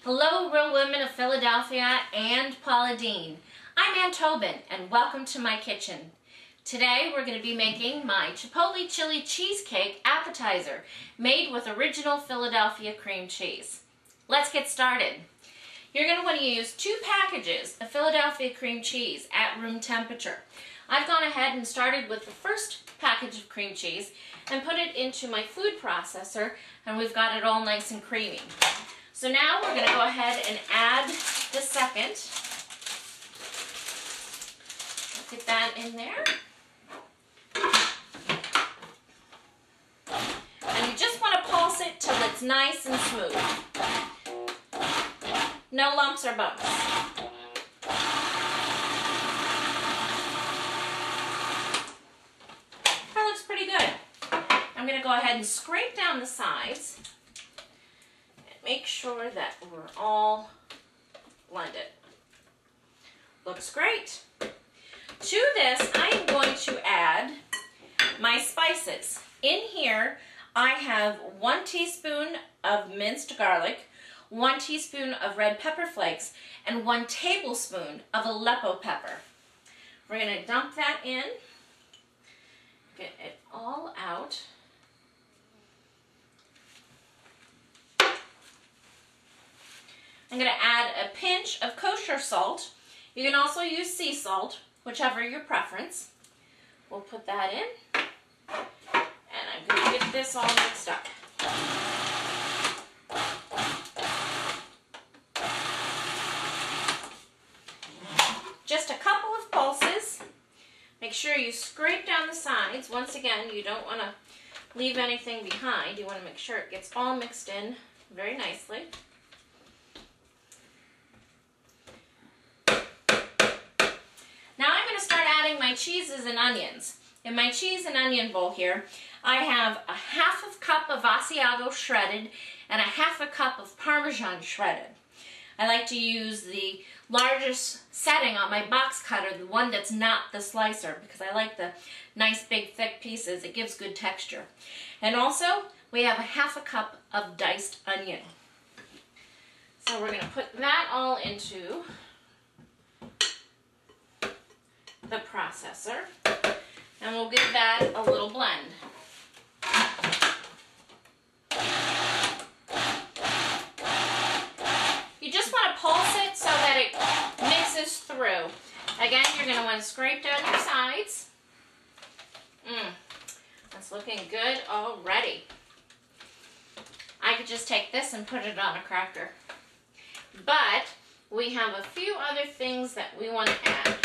Hello, real women of Philadelphia and Paula Deen. I'm Miller-Tobin, and welcome to my kitchen. Today we're going to be making my Chipotle chili cheesecake appetizer made with original Philadelphia cream cheese. Let's get started. You're going to want to use 2 packages of Philadelphia cream cheese at room temperature. I've gone ahead and started with the first package of cream cheese and put it into my food processor, and we've got it all nice and creamy. So now we're going to go ahead and add the second. Get that in there. And you just want to pulse it till it's nice and smooth. No lumps or bumps. That looks pretty good. I'm going to go ahead and scrape down the sides. Make sure that we're all blended. Looks great. To this, I am going to add my spices. In here, I have 1 teaspoon of minced garlic, 1 teaspoon of red pepper flakes, and 1 tablespoon of Aleppo pepper. We're going to dump that in, get it all out. I'm going to add a pinch of kosher salt. You can also use sea salt, whichever your preference. We'll put that in. And I'm going to get this all mixed up. Just a couple of pulses. Make sure you scrape down the sides. Once again, you don't want to leave anything behind. You want to make sure it gets all mixed in very nicely. My cheeses and onions. In my cheese and onion bowl here, I have a 1/2 cup of Asiago shredded and a 1/2 cup of Parmesan shredded. I like to use the largest setting on my box cutter, the one that's not the slicer, because I like the nice big thick pieces. It gives good texture. And also, we have a 1/2 cup of diced onion. So we're going to put that all into the processor, and we'll give that a little blend. You just want to pulse it so that it mixes through. Again, you're going to want to scrape down your sides. That's looking good already. I could just take this and put it on a cracker. But we have a few other things that we want to add.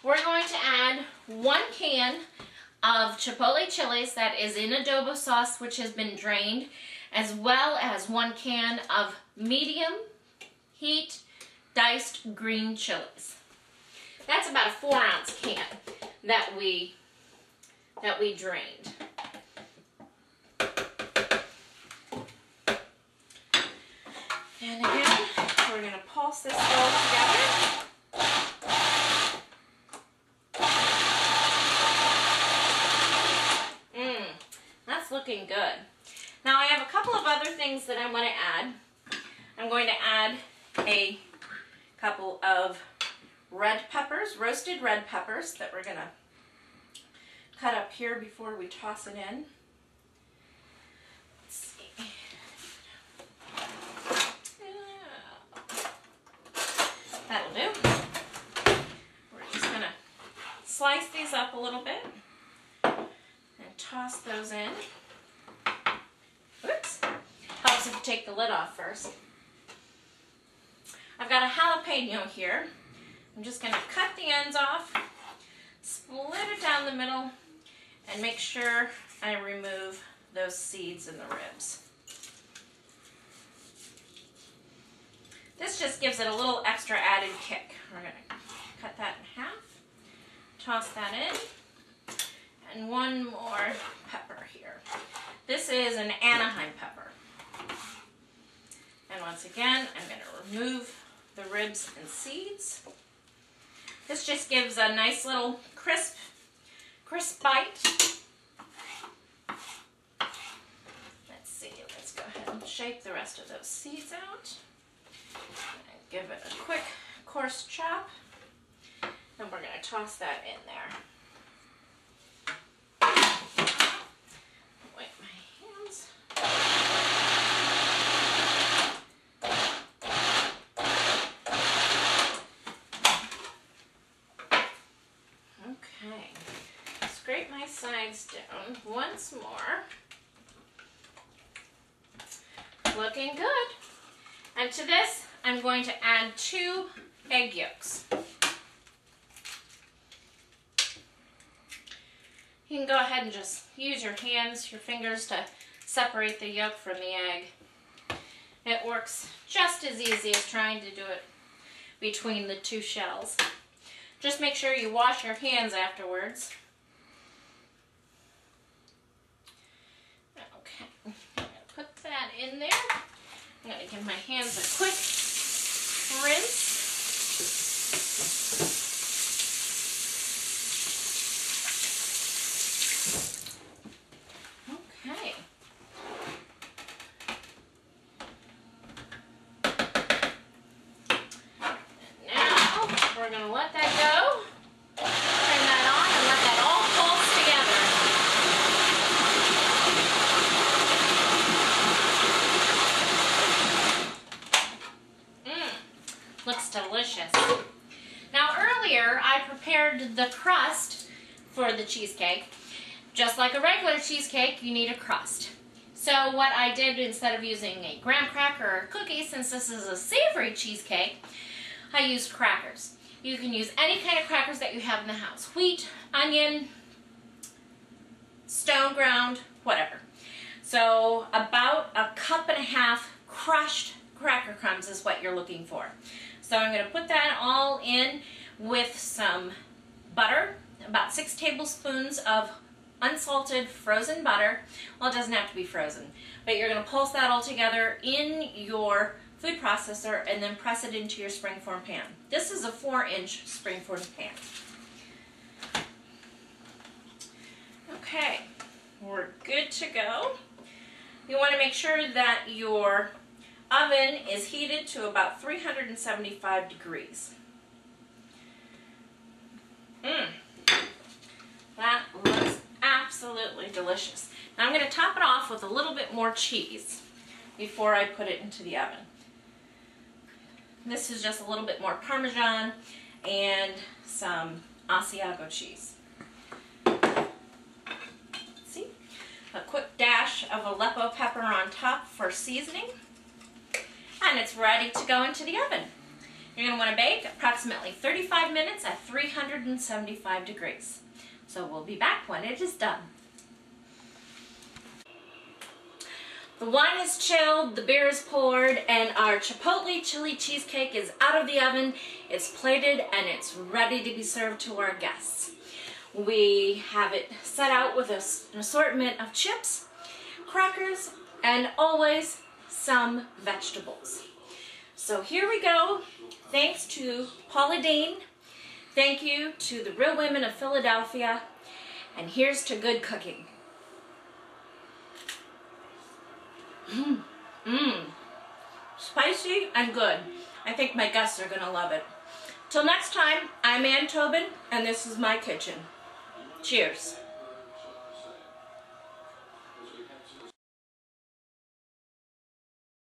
We're going to add 1 can of Chipotle chilies that is in adobo sauce, which has been drained, as well as 1 can of medium heat diced green chilies. That's about a 4-ounce can that we drained. And again, we're going to pulse this all together. Looking good. Now I have a couple of other things that I want to add. I'm going to add a couple of red peppers, roasted red peppers, that we're going to cut up here before we toss it in. Let's see. That'll do. We're just going to slice these up a little bit and toss those in. Oops. Helps if you take the lid off first. I've got a jalapeno here. I'm just going to cut the ends off, split it down the middle, and make sure I remove those seeds in the ribs. This just gives it a little extra added kick. We're going to cut that in half, toss that in, and 1 more pepper here. This is an Anaheim pepper. And once again, I'm going to remove the ribs and seeds. This just gives a nice little crisp bite. Let's see, let's go ahead and shake the rest of those seeds out. And give it a quick coarse chop. And we're going to toss that in there. Wipe my hands. Okay. Scrape my sides down once more. Looking good. And to this, I'm going to add 2 egg yolks. You can go ahead and just use your hands, your fingers to separate the yolk from the egg. It works just as easy as trying to do it between the 2 shells. Just make sure you wash your hands afterwards. Okay, I'm going to put that in there. I'm going to give my hands a quick rinse. Okay. And now we're going to let that go. Turn that on and let that all pulse together. Looks delicious. Now earlier I prepared the crust for the cheesecake. Just like a regular cheesecake, you need a crust. So what I did, instead of using a graham cracker or cookie, since this is a savory cheesecake, I used crackers. You can use any kind of crackers that you have in the house. Wheat, onion, stone ground, whatever. So about 1.5 cups crushed cracker crumbs is what you're looking for. So I'm going to put that all in with some butter, about 6 tablespoons of unsalted frozen butter. Well, it doesn't have to be frozen, but you're going to pulse that all together in your food processor and then press it into your springform pan. This is a 4-inch springform pan. Okay, we're good to go. You want to make sure that your oven is heated to about 375 degrees. That looks absolutely delicious. Now I'm going to top it off with a little bit more cheese before I put it into the oven. This is just a little bit more Parmesan and some Asiago cheese. See? A quick dash of Aleppo pepper on top for seasoning. And it's ready to go into the oven. You're going to want to bake approximately 35 minutes at 375 degrees. So we'll be back when it is done. The wine is chilled, the beer is poured, and our Chipotle chili cheesecake is out of the oven. It's plated and it's ready to be served to our guests. We have it set out with an assortment of chips, crackers, and always some vegetables. So here we go. Thanks to Paula Dean. Thank you to the Real Women of Philadelphia. And here's to good cooking. Spicy and good. I think my guests are going to love it. Till next time, I'm Ann Tobin, and this is my kitchen. Cheers.